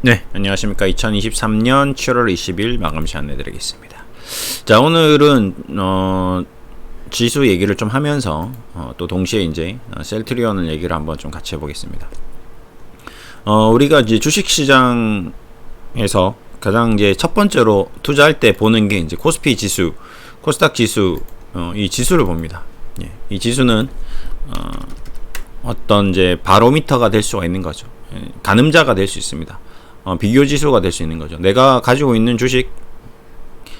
네, 안녕하십니까. 2023년 7월 20일 마감 시간 내드리겠습니다. 자, 오늘은 지수 얘기를 좀 하면서 또 동시에 이제 셀트리온을 얘기를 한번 좀 같이 해보겠습니다. 우리가 이제 주식시장에서 가장 이제 첫 번째로 투자할 때 보는 게 이제 코스피 지수, 코스닥 지수, 이 지수를 봅니다. 예, 이 지수는 어떤 이제 바로미터가 될 수가 있는 거죠. 예, 가늠자가 될 수 있습니다. 비교 지수가 될 수 있는 거죠. 내가 가지고 있는 주식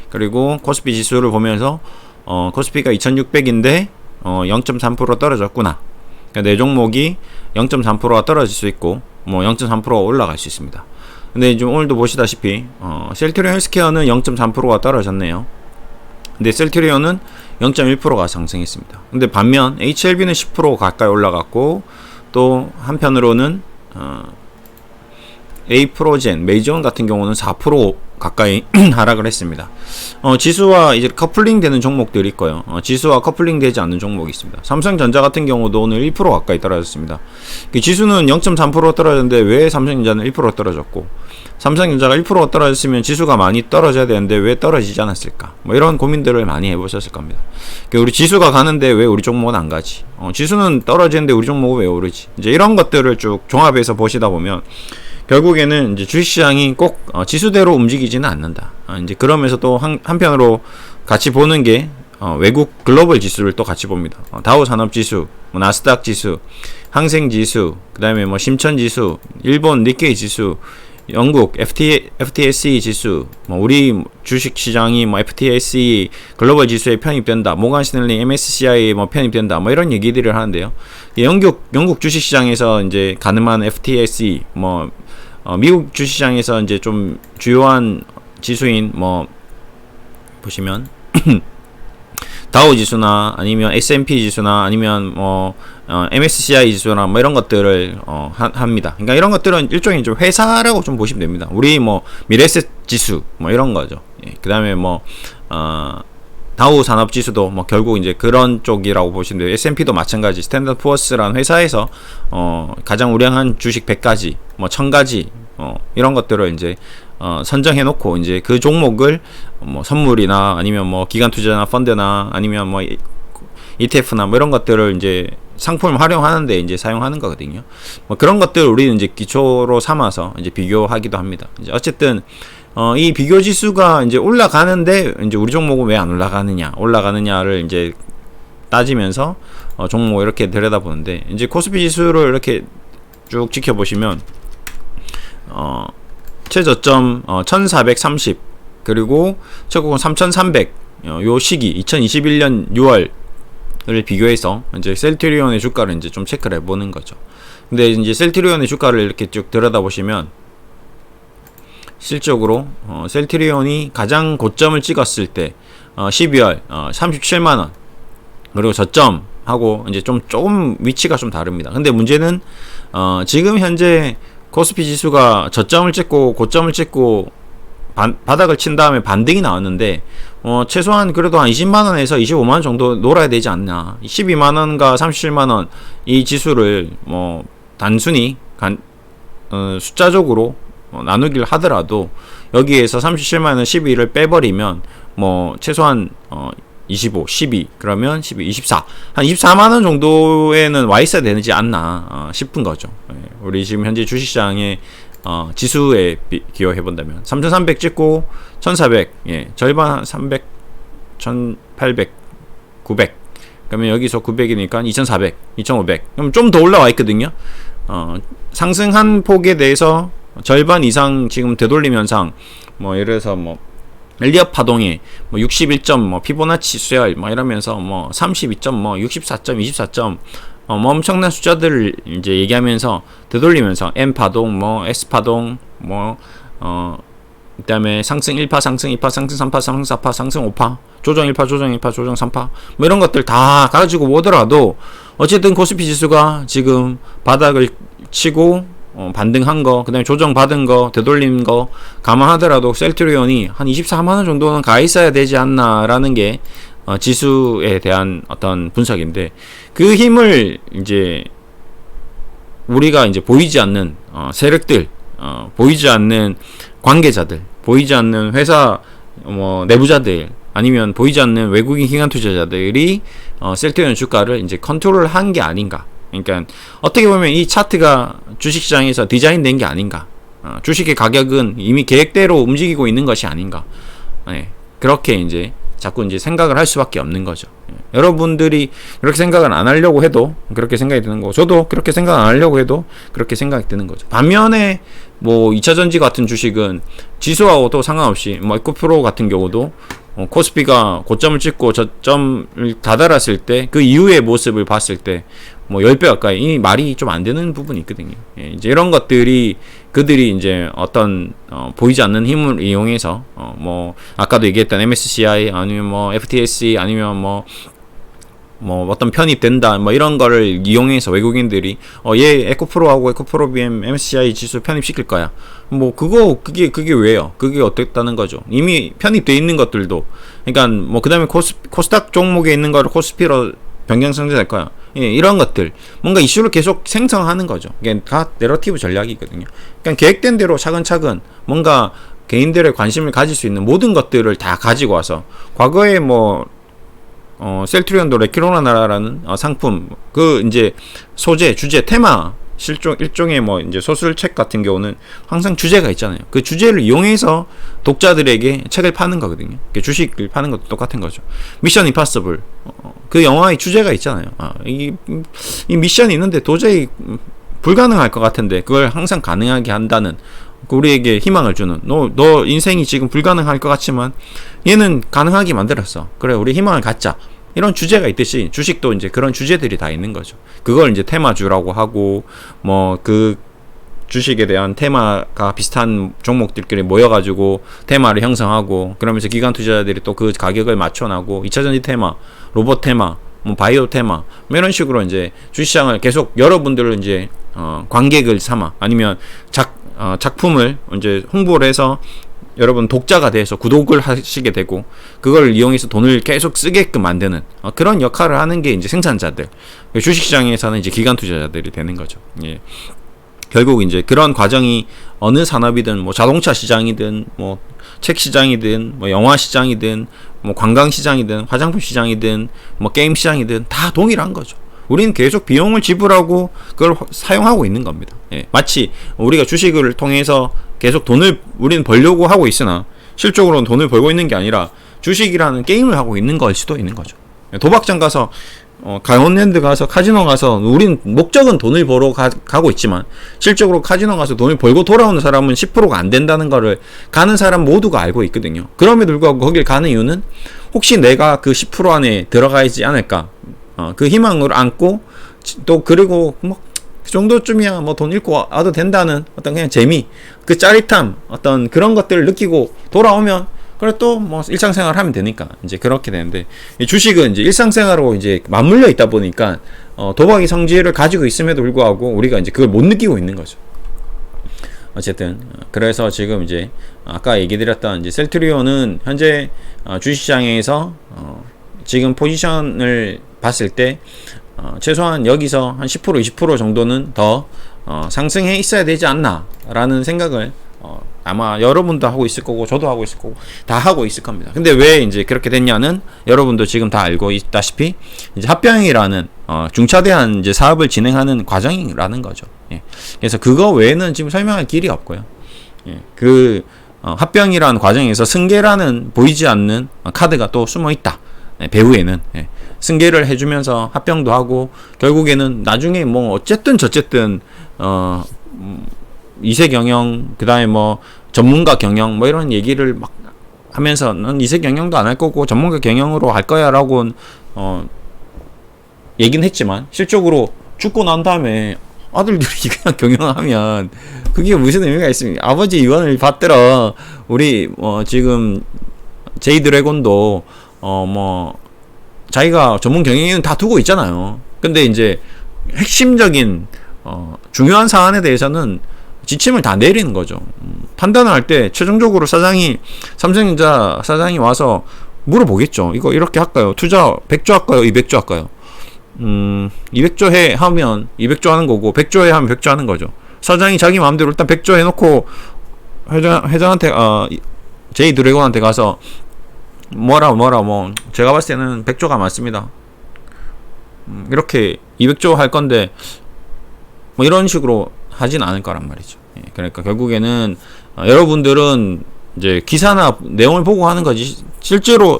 그리고 코스피 지수를 보면서 코스피가 2600인데 0.3% 떨어졌구나. 그러니까 내 종목이 0.3%가 떨어질 수 있고 뭐 0.3%가 올라갈 수 있습니다. 근데 지금 오늘도 보시다시피 셀트리온 헬스케어는 0.3%가 떨어졌네요. 근데 셀트리온은 0.1%가 상승했습니다. 근데 반면 HLB는 10% 가까이 올라갔고 또 한편으로는 에이프로젠, 메이저온 같은 경우는 4% 가까이 하락을 했습니다. 지수와 이제 커플링 되는 종목들이 있고요. 지수와 커플링 되지 않는 종목이 있습니다. 삼성전자 같은 경우도 오늘 1% 가까이 떨어졌습니다. 지수는 0.3% 떨어졌는데 왜 삼성전자는 1% 떨어졌고, 삼성전자가 1% 떨어졌으면 지수가 많이 떨어져야 되는데 왜 떨어지지 않았을까? 뭐 이런 고민들을 많이 해보셨을 겁니다. 우리 지수가 가는데 왜 우리 종목은 안 가지? 지수는 떨어지는데 우리 종목은 왜 오르지? 이제 이런 것들을 쭉 종합해서 보시다 보면 결국에는 이제 주식시장이 꼭 지수대로 움직이지는 않는다. 이제 그러면서 또 한편으로 같이 보는 게 외국 글로벌 지수를 또 같이 봅니다. 다우 산업지수, 뭐 나스닥 지수, 항생지수, 그 다음에 뭐 심천지수, 일본 니케이 지수, 영국 FTSE 지수, 뭐 우리 주식시장이 뭐 FTSE 글로벌 지수에 편입된다, 모간 스탠리 MSCI에 뭐 편입된다, 뭐 이런 얘기들을 하는데요. 영국 주식시장에서 이제 가늠한 FTSE, 뭐 미국 주식시장에서 이제 좀 주요한 지수인 뭐 보시면 다우 지수나 아니면 S&P 지수나 아니면 뭐 MSCI 지수나 뭐 이런 것들을 합니다. 그러니까 이런 것들은 일종의 좀 회사라고 좀 보시면 됩니다. 우리 뭐 미래에셋 지수 뭐 이런 거죠. 예, 그다음에 뭐 다우 산업 지수도 뭐 결국 이제 그런 쪽이라고 보시면 돼요. S&P도 마찬가지. 스탠더드 푸어스라는 회사에서 가장 우량한 주식 100가지, 뭐 1000가지 이런 것들을 이제 선정해 놓고 이제 그 종목을 뭐 선물이나 아니면 뭐 기관 투자나 펀드나 아니면 뭐 ETF나 뭐 이런 것들을 이제 상품을 활용하는데 이제 사용하는 거거든요. 뭐 그런 것들을 우리는 이제 기초로 삼아서 이제 비교하기도 합니다. 이제 어쨌든 이 비교 지수가 이제 올라가는데 이제 우리 종목은 왜 안 올라가느냐를 이제 따지면서 종목 이렇게 들여다보는데, 이제 코스피 지수를 이렇게 쭉 지켜보시면 최저점 1430 그리고 최고점 3300 요 시기 2021년 6월을 비교해서 이제 셀트리온의 주가를 이제 좀 체크를 해보는 거죠. 근데 이제 셀트리온의 주가를 이렇게 쭉 들여다보시면 실적으로 셀트리온이 가장 고점을 찍었을 때 12월 37만원 그리고 저점하고 이제 조금 위치가 좀 다릅니다. 근데 문제는 지금 현재 코스피 지수가 저점을 찍고 고점을 찍고 바닥을 친 다음에 반등이 나왔는데 최소한 그래도 한 20만원에서 25만원 정도 놀아야 되지 않나. 12만원과 37만원 이 지수를 뭐 단순히 숫자적으로 나누기를 하더라도 여기에서 37만원 12를 빼버리면 뭐 최소한 25, 12, 그러면 12, 24. 한 24만원 정도에는 와 있어야 되지 않나 싶은 거죠. 우리 지금 현재 주식시장의 지수에 비교해본다면 3300 찍고 1400, 예, 절반 300, 1800, 900. 그러면 여기서 900이니까 2400, 2500. 그럼 좀 더 올라와 있거든요. 상승한 폭에 대해서 절반 이상 지금 되돌림 현상, 뭐 예를 들어서 뭐 엘리엇 파동이 뭐 61점 뭐 피보나치 수열 뭐 이러면서 뭐 32점 뭐 64점 24점 뭐 엄청난 숫자들을 이제 얘기하면서 되돌리면서 M 파동 뭐 S 파동 뭐 그다음에 상승 1파 상승 2파 상승 3파 상승 4파 상승 5파 조정 1파 조정 2파 조정 3파 뭐 이런 것들 다 가지고 오더라도 어쨌든 코스피 지수가 지금 바닥을 치고 반등한 거, 그 다음에 조정 받은 거, 되돌린 거 감안하더라도 셀트리온이 한 24만원 정도는 가 있어야 되지 않나라는 게 지수에 대한 어떤 분석인데, 그 힘을 이제 우리가 이제 보이지 않는 세력들, 보이지 않는 관계자들, 보이지 않는 회사 내부자들, 아니면 보이지 않는 외국인 기관 투자자들이 셀트리온 주가를 이제 컨트롤을 한 게 아닌가. 그러니까 어떻게 보면 이 차트가 주식시장에서 디자인된 게 아닌가. 주식의 가격은 이미 계획대로 움직이고 있는 것이 아닌가. 네, 그렇게 이제 자꾸 이제 생각을 할 수밖에 없는 거죠. 여러분들이 그렇게 생각을 안 하려고 해도 그렇게 생각이 드는 거고, 저도 그렇게 생각 안 하려고 해도 그렇게 생각이 드는 거죠. 반면에 2차전지 같은 주식은 지수하고도 상관없이 에코프로 같은 경우도 코스피가 고점을 찍고 저점을 다다랐을 때 그 이후의 모습을 봤을 때 10배 가까이, 이 말이 좀 안 되는 부분이 있거든요. 이제 이런 것들이 그들이 이제 어떤 보이지 않는 힘을 이용해서 아까도 얘기했던 MSCI 아니면 FTSE 아니면 어떤 편입된다 이런 거를 이용해서 외국인들이 얘 에코프로하고 에코프로 BM MSCI 지수 편입시킬 거야. 그게 왜요? 그게 어땠다는 거죠. 이미 편입돼 있는 것들도, 그러니까 그다음에 코스닥 종목에 있는 거를 코스피로 변경상승될 거야. 예, 이런 것들 뭔가 이슈를 계속 생성하는 거죠. 이게 다 내러티브 전략이거든요. 그러니까 계획된 대로 차근차근 뭔가 개인들의 관심을 가질 수 있는 모든 것들을 다 가지고 와서, 과거에 셀트리온도 레키로나라는 상품, 이제 소재, 주제, 테마, 일종의 이제 소설책 같은 경우는 항상 주제가 있잖아요. 그 주제를 이용해서 독자들에게 책을 파는 거거든요. 주식을 파는 것도 똑같은 거죠. 미션 임파서블, 그 영화의 주제가 있잖아요. 이 미션이 있는데 도저히 불가능할 것 같은데 그걸 항상 가능하게 한다는, 우리에게 희망을 주는, 너 인생이 지금 불가능할 것 같지만 얘는 가능하게 만들었어. 그래, 우리 희망을 갖자. 이런 주제가 있듯이 주식도 이제 그런 주제들이 다 있는 거죠. 그걸 이제 테마주라고 하고, 그 주식에 대한 테마가 비슷한 종목들끼리 모여가지고 테마를 형성하고, 그러면서 기관 투자자들이 또 그 가격을 맞춰나고, 2차전지 테마, 로봇 테마, 바이오 테마, 이런 식으로 이제 주식시장을 계속 여러분들을 이제 관객을 삼아, 아니면 작품을 이제 홍보를 해서 여러분 독자가 돼서 구독을 하시게 되고, 그걸 이용해서 돈을 계속 쓰게끔 만드는 그런 역할을 하는 게 이제 생산자들, 주식시장에서는 이제 기관 투자자들이 되는 거죠. 예. 결국 이제 그런 과정이 어느 산업이든, 자동차 시장이든, 책 시장이든, 영화 시장이든, 관광 시장이든, 화장품 시장이든, 게임 시장이든 다 동일한 거죠. 우리는 계속 비용을 지불하고 그걸 사용하고 있는 겁니다. 예. 마치 우리가 주식을 통해서 계속 돈을 우리는 벌려고 하고 있으나 실적으로는 돈을 벌고 있는 게 아니라 주식이라는 게임을 하고 있는 걸 수도 있는 거죠. 도박장 가서, 강원랜드 가서, 카지노 가서, 우린 목적은 돈을 벌어 가고 있지만 실적으로 카지노 가서 돈을 벌고 돌아오는 사람은 10%가 안 된다는 거를 가는 사람 모두가 알고 있거든요. 그럼에도 불구하고 거길 가는 이유는 혹시 내가 그 10% 안에 들어가 있지 않을까, 그 희망을 안고, 또 그리고 그 정도쯤이야 돈 잃고 와도 된다는 어떤 그냥 재미, 그 짜릿함, 어떤 그런 것들을 느끼고 돌아오면 그래 또 일상생활 하면 되니까 이제 그렇게 되는데, 이 주식은 이제 일상생활하고 이제 맞물려 있다 보니까 도박의 성질을 가지고 있음에도 불구하고 우리가 이제 그걸 못 느끼고 있는 거죠. 어쨌든 그래서 지금 이제 아까 얘기 드렸던 이제 셀트리온은 현재 주식시장에서 지금 포지션을 봤을 때 최소한 여기서 한 10% 20% 정도는 더 상승해 있어야 되지 않나 라는 생각을 아마 여러분도 하고 있을 거고 저도 하고 있을 거고 다 하고 있을 겁니다. 근데 왜 이제 그렇게 됐냐는 여러분도 지금 다 알고 있다시피 이제 합병이라는 중차대한 이제 사업을 진행하는 과정이라는 거죠. 예. 그래서 그거 외에는 지금 설명할 길이 없고요. 예. 그 합병이라는 과정에서 승계라는 보이지 않는 카드가 또 숨어 있다. 예. 배후에는 승계를 해주면서 합병도 하고 결국에는 나중에 어쨌든 저쨌든 이세 경영, 그 다음에 전문가 경영, 이런 얘기를 막 하면서 난 이세 경영도 안 할 거고 전문가 경영으로 할 거야 라고 얘기는 했지만 실적으로 죽고 난 다음에 아들들이 그냥 경영하면 그게 무슨 의미가 있습니까? 아버지 유언을 받들어 우리 지금 제이드래곤도 자기가 전문 경영인은 다 두고 있잖아요. 근데 이제 핵심적인 중요한 사안에 대해서는 지침을 다 내리는 거죠. 판단을 할 때 최종적으로 삼성전자 사장이 와서 물어보겠죠. 이거 이렇게 할까요? 투자 100조 할까요? 200조 할까요? 200조 하면 200조 하는 거고 100조 하면 100조 하는 거죠. 사장이 자기 마음대로 일단 100조 해놓고 회장한테 제이 드래곤한테 가서 뭐 제가 봤을 때는 100조가 많습니다. 이렇게 200조 할 건데 뭐 이런 식으로 하진 않을 거란 말이죠. 예, 그러니까 결국에는 여러분들은 이제 기사나 내용을 보고 하는 거지 실제로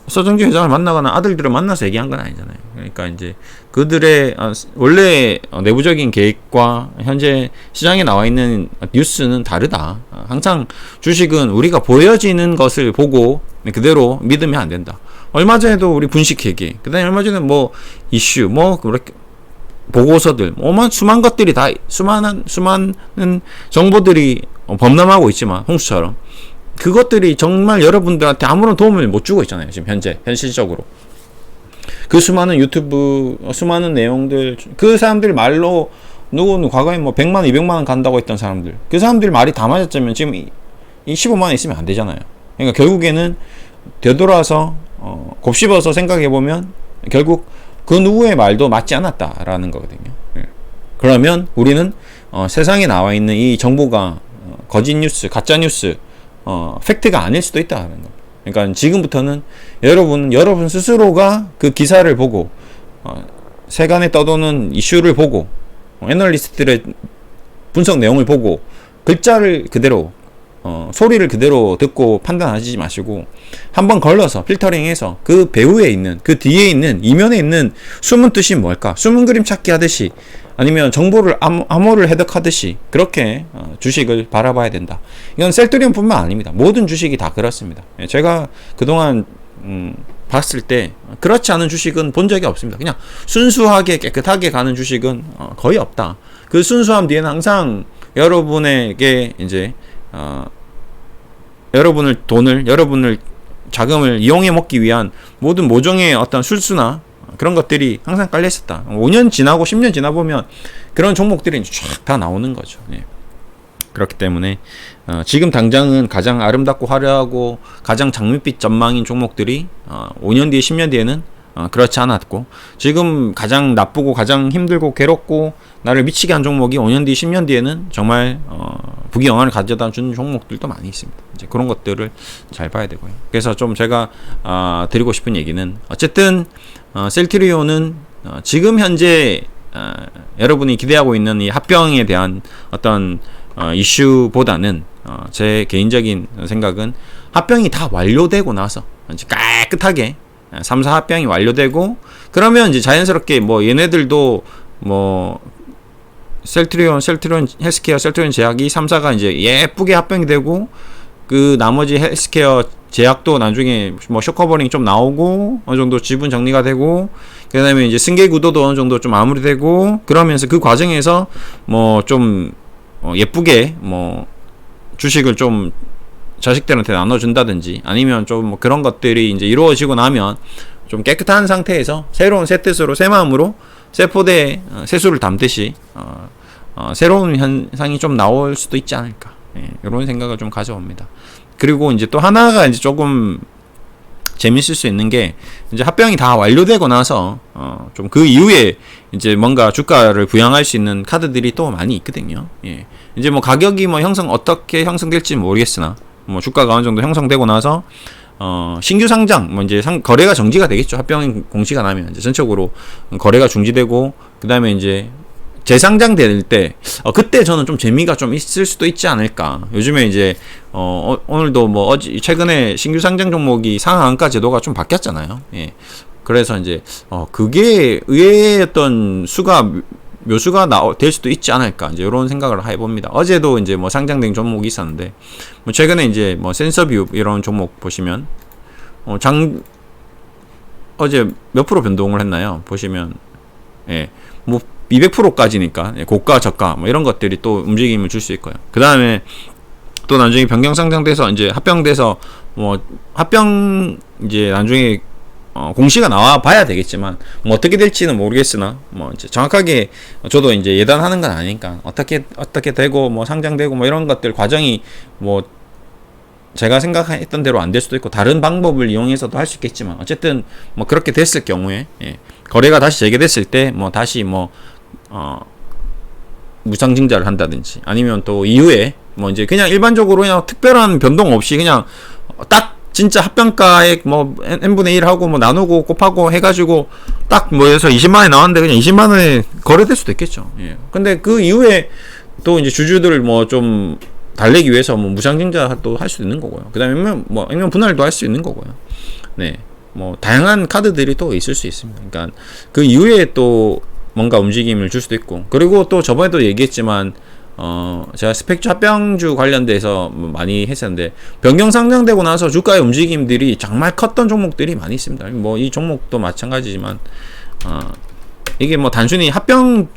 서정주 회장을 만나거나 아들들을 만나서 얘기한 건 아니잖아요. 그러니까 이제 그들의 원래 내부적인 계획과 현재 시장에 나와 있는 뉴스는 다르다. 항상 주식은 우리가 보여지는 것을 보고 그대로 믿으면 안 된다. 얼마 전에도 우리 분식회계, 그다음에 얼마 전에 뭐 이슈, 뭐 그렇게 보고서들, 수많은 것들이 다 수많은 정보들이 범람하고 있지만 홍수처럼 그것들이 정말 여러분들한테 아무런 도움을 못 주고 있잖아요. 지금 현실적으로. 그 수많은 유튜브, 수많은 내용들, 그 사람들 말로, 누구는 과거에 뭐 100만원, 200만원 간다고 했던 사람들, 그 사람들 말이 다 맞았자면 지금 이 15만원 있으면 안 되잖아요. 그러니까 결국에는 되돌아서, 곱씹어서 생각해보면, 결국 그 누구의 말도 맞지 않았다라는 거거든요. 그러면 우리는, 세상에 나와 있는 이 정보가, 거짓 뉴스, 가짜 뉴스, 팩트가 아닐 수도 있다는 거. 그러니까 지금부터는 여러분 스스로가 그 기사를 보고 세간에 떠도는 이슈를 보고 애널리스트들의 분석 내용을 보고 글자를 그대로 소리를 그대로 듣고 판단하지 마시고 한번 걸러서 필터링해서 그 배후에 있는 그 뒤에 있는 이면에 있는 숨은 뜻이 뭘까? 숨은 그림 찾기 하듯이 아니면 정보를 암호를 해석하듯이 그렇게 주식을 바라봐야 된다. 이건 셀트리온뿐만 아닙니다. 모든 주식이 다 그렇습니다. 제가 그동안 봤을 때 그렇지 않은 주식은 본 적이 없습니다. 그냥 순수하게 깨끗하게 가는 주식은 거의 없다. 그 순수함 뒤에는 항상 여러분에게 이제 여러분을 자금을 이용해 먹기 위한 모든 모종의 어떤 술수나 그런 것들이 항상 깔려 있었다. 5년 지나고 10년 지나보면 그런 종목들이 쫙 다 나오는 거죠. 예. 그렇기 때문에 지금 당장은 가장 아름답고 화려하고 가장 장밋빛 전망인 종목들이 5년 뒤에 10년 뒤에는 그렇지 않았고 지금 가장 나쁘고 가장 힘들고 괴롭고 나를 미치게 한 종목이 5년 뒤 10년 뒤에는 정말 부귀영화를 가져다 주는 종목들도 많이 있습니다. 이제 그런 것들을 잘 봐야 되고요. 그래서 좀 제가 드리고 싶은 얘기는 어쨌든 셀트리온은 지금 현재 여러분이 기대하고 있는 이 합병에 대한 어떤 이슈보다는 제 개인적인 생각은 합병이 다 완료되고 나서 이제 깨끗하게 3사 합병이 완료되고 그러면 이제 자연스럽게 뭐 얘네들도 뭐 셀트리온 헬스케어, 셀트리온 제약이 3사가 이제 예쁘게 합병이 되고 그 나머지 헬스케어 제약도 나중에 뭐 쇼커버링 좀 나오고 어느 정도 지분 정리가 되고 그다음에 이제 승계 구도도 어느 정도 좀 마무리되고 그러면서 그 과정에서 뭐 좀 예쁘게 뭐 주식을 좀 자식들한테 나눠준다든지 아니면 좀 뭐 그런 것들이 이제 이루어지고 나면 좀 깨끗한 상태에서 새로운 새 뜻으로 새 마음으로 새 포대에 새수를 담듯이 새로운 현상이 좀 나올 수도 있지 않을까. 예, 이런 생각을 좀 가져옵니다. 그리고 이제 또 하나가 이제 조금 재밌을 수 있는 게 이제 합병이 다 완료되고 나서 좀 그 이후에 이제 뭔가 주가를 부양할 수 있는 카드들이 또 많이 있거든요. 예. 이제 뭐 가격이 뭐 어떻게 형성될지 모르겠으나 뭐 주가가 어느 정도 형성되고 나서 신규 상장 뭐 이제 거래가 정지가 되겠죠. 합병 공시가 나면 이제 전적으로 거래가 중지되고 그다음에 이제 재상장될 때 그때 저는 좀 재미가 좀 있을 수도 있지 않을까. 요즘에 이제 오늘도 뭐 최근에 신규 상장 종목이 상한가 제도가 좀 바뀌었잖아요. 예. 그래서 이제 그게 의외의 어떤 묘수가 될 수도 있지 않을까. 이제 이런 생각을 해봅니다. 어제도 이제 뭐 상장된 종목이 있었는데 뭐 최근에 이제 뭐 센서뷰 이런 종목 보시면 어제 몇 프로 변동을 했나요? 보시면 예. 뭐 200%까지니까 고가 저가 뭐 이런 것들이 또 움직임을 줄 수 있고요. 그 다음에 또 나중에 변경 상장돼서 이제 합병돼서 뭐 합병 이제 나중에 공시가 나와 봐야 되겠지만 뭐 어떻게 될지는 모르겠으나 뭐 이제 정확하게 저도 이제 예단하는 건 아니니까 어떻게 되고 뭐 상장되고 뭐 이런 것들 과정이 뭐 제가 생각했던 대로 안 될 수도 있고 다른 방법을 이용해서도 할 수 있겠지만 어쨌든 뭐 그렇게 됐을 경우에 예. 거래가 다시 재개됐을 때 뭐 다시 뭐 무상증자를 한다든지 아니면 또 이후에 뭐 이제 그냥 일반적으로 그냥 특별한 변동 없이 그냥 딱 진짜 합병가액 뭐 n분의 1 하고 뭐 나누고 곱하고 해가지고 딱 뭐 해서 20만원이 나왔는데 그냥 20만원에 거래될 수도 있겠죠. 예. 근데 그 이후에 또 이제 주주들을 뭐 좀 달래기 위해서 뭐 무상증자도 할 수 있는 거고요. 그 다음에 뭐 액면 분할도 할 수 있는 거고요. 네. 뭐 다양한 카드들이 또 있을 수 있습니다. 그러니까 그 이후에 또 뭔가 움직임을 줄 수도 있고, 그리고 또 저번에도 얘기했지만 제가 스펙주 합병주 관련돼서 많이 했었는데 변경 상장되고 나서 주가의 움직임들이 정말 컸던 종목들이 많이 있습니다. 뭐 이 종목도 마찬가지지만 이게 뭐 단순히 합병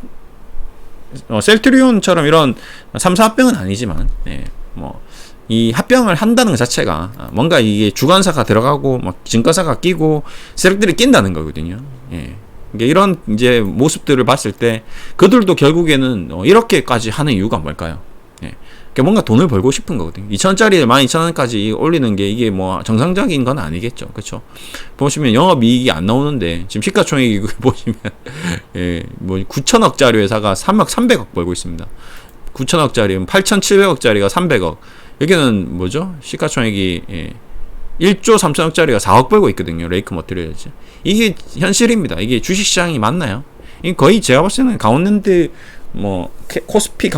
셀트리온처럼 이런 3사 합병은 아니지만 예, 뭐 이 합병을 한다는 것 자체가 뭔가 이게 주관사가 들어가고 막 증권사가 끼고 세력들이 낀다는 거거든요. 예. 이런 이제 모습들을 봤을 때 그들도 결국에는 이렇게까지 하는 이유가 뭘까요? 예. 그러니까 뭔가 돈을 벌고 싶은 거거든요. 2,000원짜리를 12,000원까지 올리는 게 이게 뭐 정상적인 건 아니겠죠. 그렇죠? 보시면 영업이익이 안 나오는데 지금 시가총액이 보시면 예, 뭐 9,000억짜리 회사가 3억 300억 벌고 있습니다. 9,000억짜리 8,700억짜리가 300억. 여기는 뭐죠? 시가총액이 1조 3천억짜리가 4억 벌고 있거든요. 레이크 머티리얼즈. 이게 현실입니다. 이게 주식시장이 맞나요? 이 거의 제가 봤을 때는 강원랜드 뭐 코스피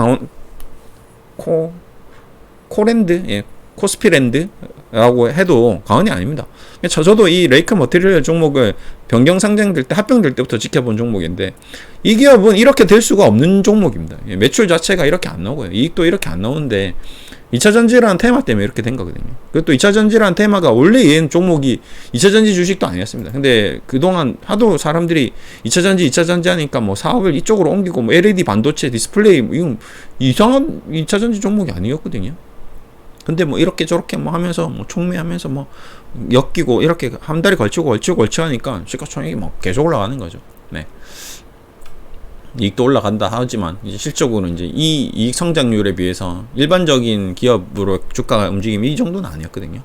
코랜드 코스피랜드라고 해도 과언이 아닙니다. 저도 이 레이크 머티리얼 종목을 변경 상장될 때 합병될 때부터 지켜본 종목인데 이 기업은 이렇게 될 수가 없는 종목입니다. 매출 자체가 이렇게 안 나오고요. 이익도 이렇게 안 나오는데 2차전지라는 테마 때문에 이렇게 된 거거든요. 그리고 또 2차전지라는 테마가 원래 얘는 종목이 2차전지 주식도 아니었습니다. 근데 그동안 하도 사람들이 2차전지 하니까 뭐 사업을 이쪽으로 옮기고 뭐 LED 반도체 디스플레이 이건 이상한 2차전지 종목이 아니었거든요. 근데 뭐 이렇게 저렇게 뭐 하면서 뭐 촉매하면서 뭐 엮이고 이렇게 한 달에 걸치고 하니까 시가총액이 뭐 계속 올라가는 거죠. 네. 이익도 올라간다 하지만 이제 실적으로 이제 이 이익 성장률에 비해서 일반적인 기업으로 주가가 움직임이 이 정도는 아니었거든요.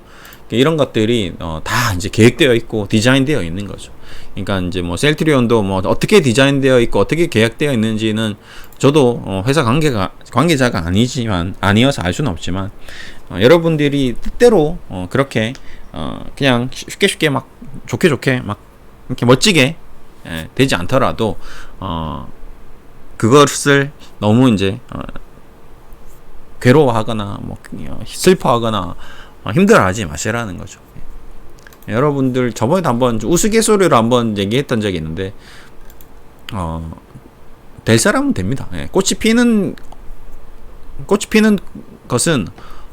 이런 것들이 다 이제 계획되어 있고 디자인되어 있는 거죠. 그러니까 이제 뭐 셀트리온도 뭐 어떻게 디자인되어 있고 어떻게 계획되어 있는지는 저도 회사 관계자가 아니어서 알 수는 없지만 여러분들이 뜻대로 그렇게 그냥 쉽게 막 좋게 막 이렇게 멋지게 되지 않더라도 그것을 너무 이제 괴로워하거나 뭐 슬퍼하거나 힘들어하지 마시라는 거죠. 여러분들 저번에도 한번 우스갯소리로 한번 얘기했던 적이 있는데 될 사람은 됩니다. 꽃이 피는 것은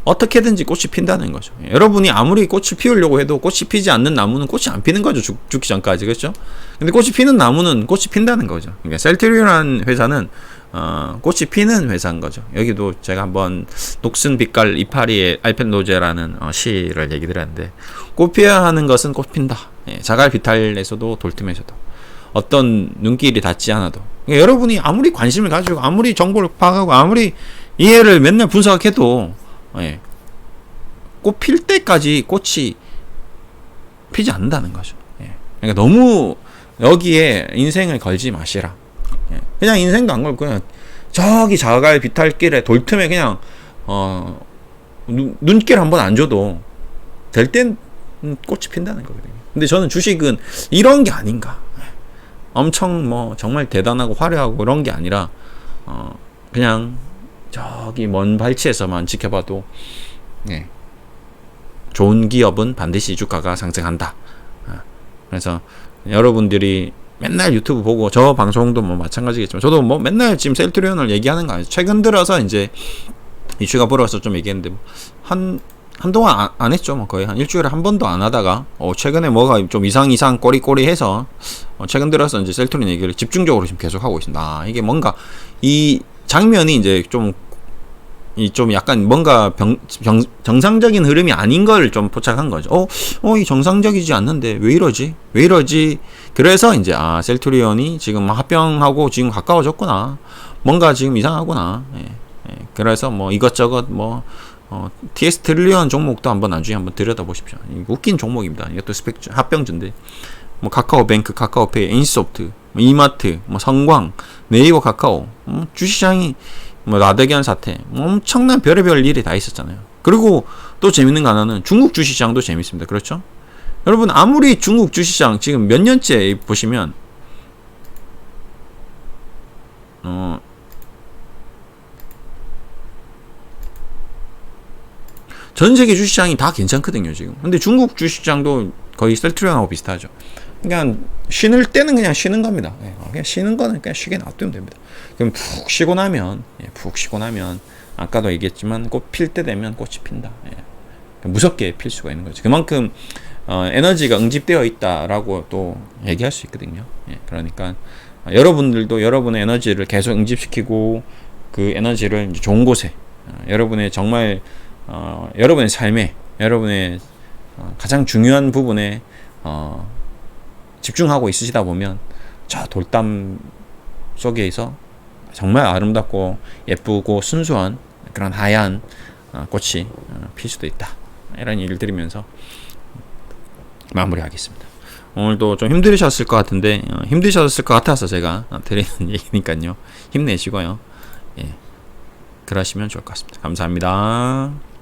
어떻게든지 꽃이 핀다는 거죠. 여러분이 아무리 꽃을 피우려고 해도 꽃이 피지 않는 나무는 꽃이 안 피는 거죠. 죽기 전까지. 그렇죠? 근데 꽃이 피는 나무는 꽃이 핀다는 거죠. 그러니까 셀트리온이라는 회사는 꽃이 피는 회사인 거죠. 여기도 제가 한번 녹슨 빛깔 이파리의 알펜로제라는 시를 얘기 드렸는데 꽃 피어야 하는 것은 꽃 핀다. 자갈 비탈에서도 돌틈에서도 어떤 눈길이 닿지 않아도 그러니까 여러분이 아무리 관심을 가지고 아무리 정보를 파악하고 아무리 이해를 맨날 분석해도 꽃 필 때까지 꽃이 피지 않는다는 거죠. 그러니까 너무 여기에 인생을 걸지 마시라. 그냥 인생도 안 걸고 그냥 저기 자갈 비탈길에 돌틈에 그냥 눈길 한번 안 줘도 될 땐 꽃이 핀다는 거거든요. 근데 저는 주식은 이런 게 아닌가. 엄청 뭐 정말 대단하고 화려하고 그런 게 아니라 그냥 저기 먼 발치에서만 지켜봐도 좋은 기업은 반드시 주가가 상승한다. 그래서 여러분들이 맨날 유튜브 보고 저 방송도 뭐 마찬가지겠지만 저도 뭐 맨날 지금 셀트리온을 얘기하는 거 아니에요. 최근 들어서 이제 이슈가 불어서 좀 얘기했는데 한동안 안 했죠. 뭐 거의 한 일주일에 한 번도 안 하다가 최근에 뭐가 좀 이상 꼬리꼬리해서 최근 들어서 이제 셀트리온 얘기를 집중적으로 지금 계속 하고 있습니다. 이게 뭔가 이 장면이 이제 좀 약간 뭔가 정상적인 흐름이 아닌 걸 좀 포착한 거죠. 이 정상적이지 않는데 왜 이러지? 그래서 이제 셀트리온이 지금 합병하고 지금 가까워졌구나. 뭔가 지금 이상하구나. 그래서 뭐 이것저것 뭐 TS 트릴리언 종목도 한번 나중에 한번 들여다보십시오. 웃긴 종목입니다. 이것도 스펙 합병주인데 뭐 카카오뱅크, 카카오페이, 인소프트, 뭐 이마트, 뭐 성광, 네이버, 카카오, 주시장이 뭐 라데기안 사태, 뭐 엄청난 별의별 일이 다 있었잖아요. 그리고 또 재밌는 거 하나는 중국 주시장도 재밌습니다. 그렇죠? 여러분 아무리 중국 주시장 지금 몇 년째 보시면 전 세계 주시장이 다 괜찮거든요 지금. 근데 중국 주시장도 거의 셀트리온하고 비슷하죠. 그냥 쉬는 때는 그냥 쉬는 겁니다. 그냥 쉬는 거는 그냥 쉬게 놔두면 됩니다. 그럼 푹 쉬고 나면 아까도 얘기했지만 꽃 필 때 되면 꽃이 핀다. 무섭게 필 수가 있는 거죠. 그만큼 에너지가 응집되어 있다라고 또 얘기할 수 있거든요. 그러니까 여러분들도 여러분의 에너지를 계속 응집시키고 그 에너지를 이제 좋은 곳에 여러분의 정말 여러분의 삶에 여러분의 가장 중요한 부분에 집중하고 있으시다 보면 저 돌담 속에서 정말 아름답고 예쁘고 순수한 그런 하얀 꽃이 필 수도 있다. 이런 얘기를 드리면서 마무리하겠습니다. 오늘도 좀 힘드셨을 것 같은데 힘드셨을 것 같아서 제가 드리는 얘기니까요. 힘내시고요. 그러시면 좋을 것 같습니다. 감사합니다.